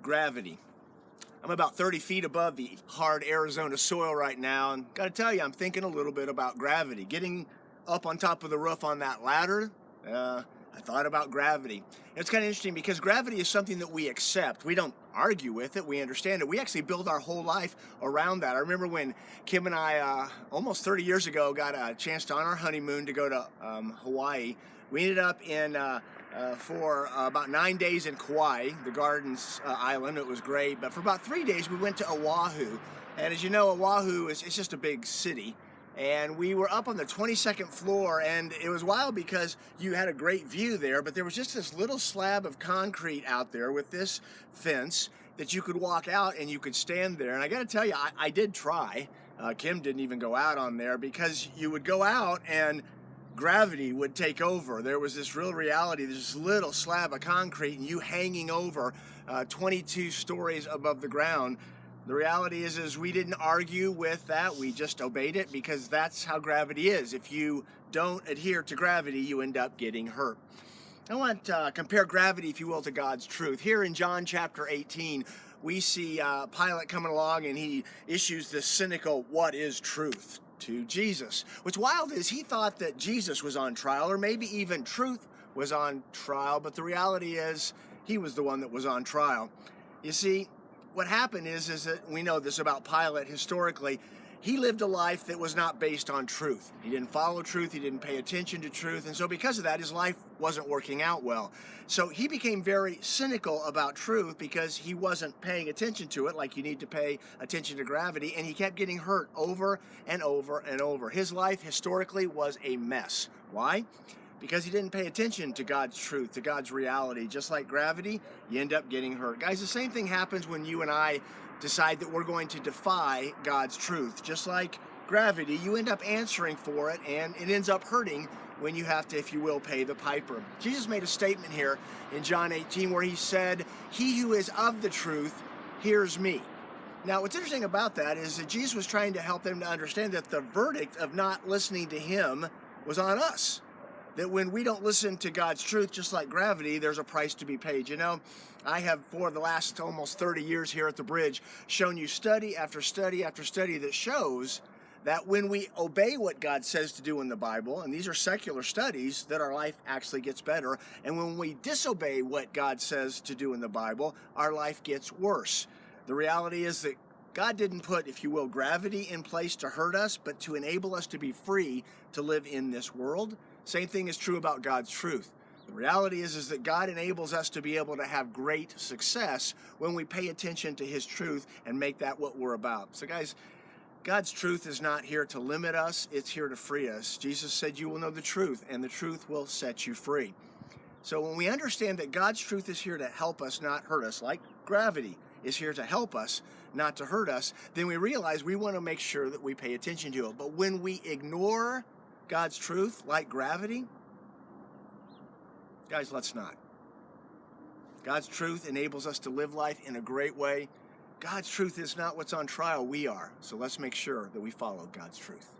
Gravity. I'm about 30 feet above the hard Arizona soil right now, and gotta tell you, I'm thinking a little bit about gravity. Getting up on top of the roof on that ladder, I thought about gravity. It's kind of interesting because gravity is something that we accept. We don't argue with it, we understand it. We actually build our whole life around that. I remember when Kim and I, almost 30 years ago, got a chance to, on our honeymoon, to go to Hawaii. We ended up for about 9 days in Kauai, the Gardens Island. It was great. But for about 3 days, we went to Oahu. And as you know, Oahu it's just a big city. And we were up on the 22nd floor, and it was wild because you had a great view there, but there was just this little slab of concrete out there with this fence that you could walk out and you could stand there. And I got to tell you, I did try. Kim didn't even go out on there because you would go out and gravity would take over. There was this real reality, this little slab of concrete and you hanging over 22 stories above the ground. The reality is we didn't argue with that. We just obeyed it because that's how gravity is. If you don't adhere to gravity, you end up getting hurt. I want to compare gravity, if you will, to God's truth. Here in John chapter 18, we see Pilate coming along and he issues this cynical, "What is truth?" to Jesus. What's wild is he thought that Jesus was on trial, or maybe even truth was on trial, but the reality is he was the one that was on trial. You see, what happened is that we know this about Pilate historically. He lived a life that was not based on truth. He didn't follow truth. He didn't pay attention to truth. And so because of that, his life wasn't working out well. So he became very cynical about truth because he wasn't paying attention to it like you need to pay attention to gravity. And he kept getting hurt over and over and over. His life historically was a mess. Why? Because he didn't pay attention to God's truth, to God's reality. Just like gravity, you end up getting hurt. Guys, the same thing happens when you and I decide that we're going to defy God's truth. Just like gravity, you end up answering for it, and it ends up hurting when you have to, if you will, pay the piper. Jesus made a statement here in John 18 where he said, "He who is of the truth hears me." Now, what's interesting about that is that Jesus was trying to help them to understand that the verdict of not listening to him was on us. That when we don't listen to God's truth, just like gravity, there's a price to be paid. You know, I have, for the last almost 30 years here at the Bridge, shown you study after study after study that shows that when we obey what God says to do in the Bible, and these are secular studies, that our life actually gets better. And when we disobey what God says to do in the Bible, our life gets worse. The reality is that God didn't put, if you will, gravity in place to hurt us, but to enable us to be free to live in this world. Same thing is true about God's truth. The reality is that God enables us to be able to have great success when we pay attention to his truth and make that what we're about. So guys, God's truth is not here to limit us, it's here to free us. Jesus said, "You will know the truth, and the truth will set you free." So when we understand that God's truth is here to help us, not hurt us, like gravity is here to help us, not to hurt us, then we realize we want to make sure that we pay attention to it. But when we ignore God's truth, like gravity, guys, let's not. God's truth enables us to live life in a great way. God's truth is not what's on trial, we are. So let's make sure that we follow God's truth.